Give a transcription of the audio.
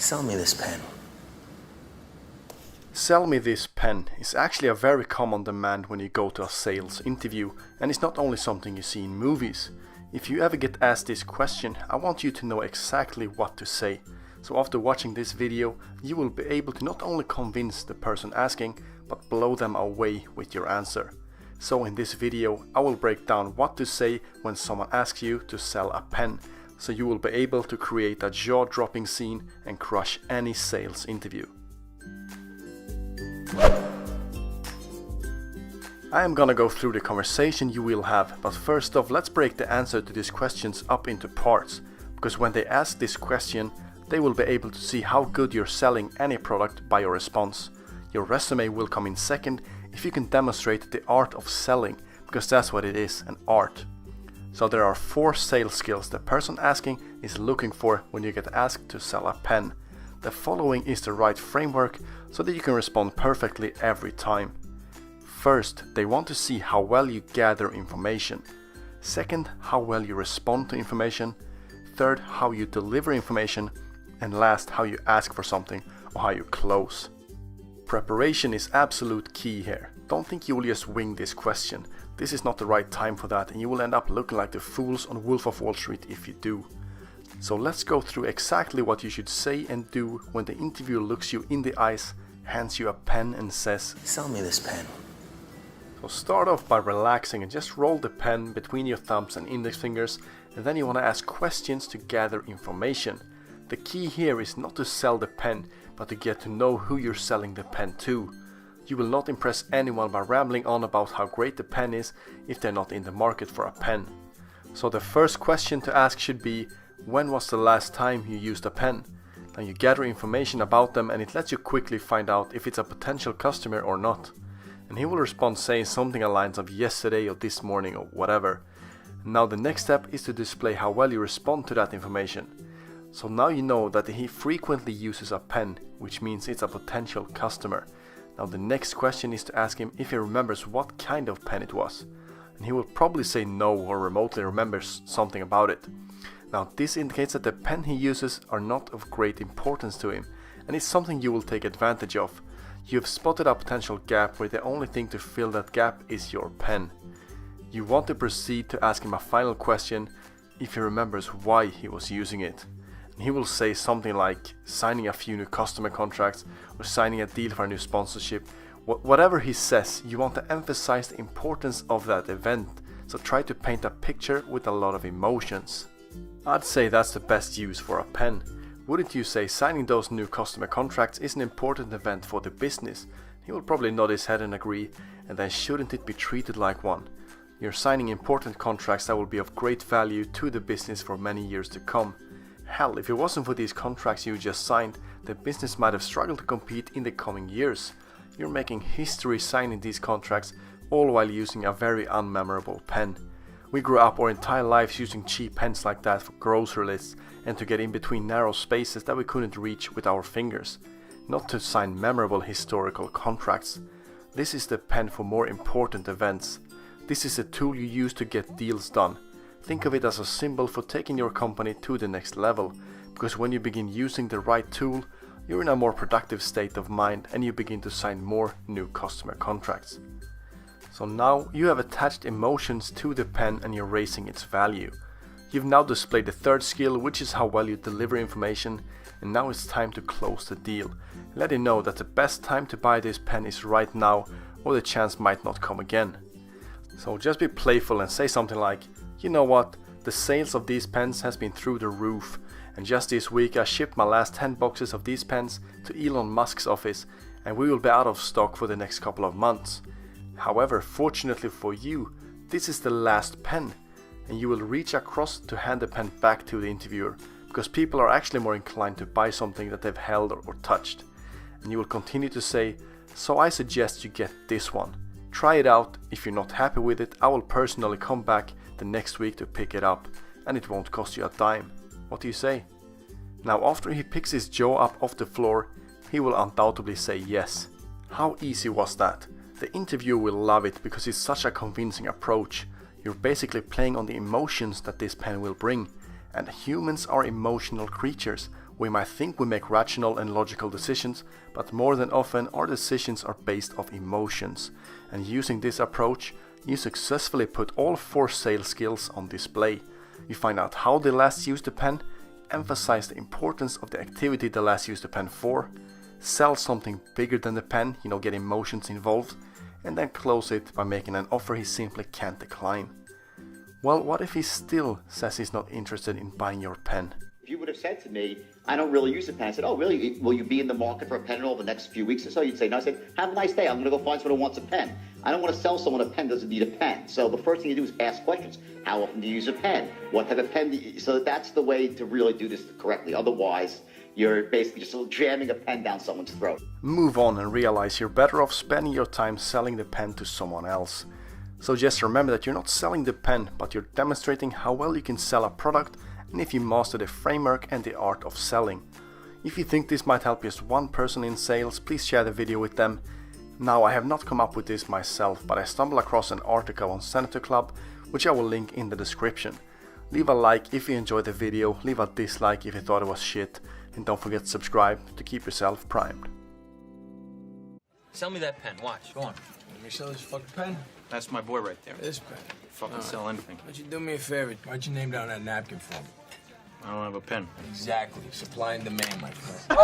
Sell me this pen. Sell me this pen is actually a very common demand when you go to a sales interview, and it's not only something you see in movies. If you ever get asked this question, I want you to know exactly what to say. So after watching this video, you will be able to not only convince the person asking, but blow them away with your answer. So in this video, I will break down what to say when someone asks you to sell a pen, so you will be able to create a jaw-dropping scene and crush any sales interview. I am gonna go through the conversation you will have, but first off, let's break the answer to these questions up into parts, because when they ask this question, they will be able to see how good you're selling any product by your response. Your resume will come in second if you can demonstrate the art of selling, because that's what it is, an art. So there are 4 sales skills the person asking is looking for when you get asked to sell a pen. The following is the right framework so that you can respond perfectly every time. First, they want to see how well you gather information. Second, how well you respond to information. Third, how you deliver information. And last, how you ask for something or how you close. Preparation is absolute key here. Don't think you will just wing this question. This is not the right time for that, and you will end up looking like the fools on Wolf of Wall Street if you do. So let's go through exactly what you should say and do when the interviewer looks you in the eyes, hands you a pen and says, "Sell me this pen." So start off by relaxing and just roll the pen between your thumbs and index fingers, and then you want to ask questions to gather information. The key here is not to sell the pen, but to get to know who you're selling the pen to. You will not impress anyone by rambling on about how great the pen is if they're not in the market for a pen. So the first question to ask should be, when was the last time you used a pen? Now you gather information about them, and it lets you quickly find out if it's a potential customer or not. And he will respond saying something along the lines of yesterday or this morning or whatever. Now the next step is to display how well you respond to that information. So now you know that he frequently uses a pen, which means it's a potential customer. Now the next question is to ask him if he remembers what kind of pen it was. And he will probably say no or remotely remembers something about it. Now this indicates that the pen he uses are not of great importance to him, and it's something you will take advantage of. You have spotted a potential gap where the only thing to fill that gap is your pen. You want to proceed to ask him a final question if he remembers why he was using it. And he will say something like signing a few new customer contracts or signing a deal for a new sponsorship. Whatever he says, you want to emphasize the importance of that event, so try to paint a picture with a lot of emotions. I'd say that's the best use for a pen. Wouldn't you say signing those new customer contracts is an important event for the business? He will probably nod his head and agree, and then shouldn't it be treated like one? You're signing important contracts that will be of great value to the business for many years to come. Hell, if it wasn't for these contracts you just signed, the business might have struggled to compete in the coming years. You're making history signing these contracts, all while using a very unmemorable pen. We grew up our entire lives using cheap pens like that for grocery lists and to get in between narrow spaces that we couldn't reach with our fingers, not to sign memorable historical contracts. This is the pen for more important events. This is a tool you use to get deals done. Think of it as a symbol for taking your company to the next level, because when you begin using the right tool, you're in a more productive state of mind and you begin to sign more new customer contracts. So now you have attached emotions to the pen and you're raising its value. You've now displayed the third skill, which is how well you deliver information, and now it's time to close the deal. Let him know that the best time to buy this pen is right now, or the chance might not come again. So just be playful and say something like, you know what, the sales of these pens has been through the roof, and just this week I shipped my last 10 boxes of these pens to Elon Musk's office, and we will be out of stock for the next couple of months. However, fortunately for you, this is the last pen, and you will reach across to hand the pen back to the interviewer, because people are actually more inclined to buy something that they've held or touched. And you will continue to say, so I suggest you get this one. Try it out. If you're not happy with it, I will personally come back the next week to pick it up, and it won't cost you a dime. What do you say? Now after he picks his jaw up off the floor, he will undoubtedly say yes. How easy was that? The interviewer will love it because it's such a convincing approach. You're basically playing on the emotions that this pen will bring. And humans are emotional creatures. We might think we make rational and logical decisions, but more than often our decisions are based off emotions. And using this approach, you successfully put all 4 sales skills on display. You find out how the last used the pen, emphasize the importance of the activity the last used the pen for, sell something bigger than the pen, get emotions involved, and then close it by making an offer he simply can't decline. Well, what if he still says he's not interested in buying your pen? If you would have said to me, I don't really use a pen, I said, oh, really? Will you be in the market for a pen in all the next few weeks or so? You'd say, no. I said, have a nice day. I'm going to go find someone who wants a pen. I don't want to sell someone a pen that doesn't need a pen. So the first thing you do is ask questions. How often do you use a pen? What type of pen do you... So that's the way to really do this correctly. Otherwise, you're basically just jamming a pen down someone's throat. Move on and realize you're better off spending your time selling the pen to someone else. So just remember that you're not selling the pen, but you're demonstrating how well you can sell a product and if you master the framework and the art of selling. If you think this might help just one person in sales, please share the video with them. Now, I have not come up with this myself, but I stumbled across an article on Senator Club, which I will link in the description. Leave a like if you enjoyed the video, leave a dislike if you thought it was shit, and don't forget to subscribe to keep yourself primed. Sell me that pen. Watch. Go on. Let me sell this fucking pen. That's my boy right there. This pen. Fucking sell anything. Why don't you do me a favor? Write your name down on that napkin for me? I don't have a pen. Exactly. Supply and demand, my friend.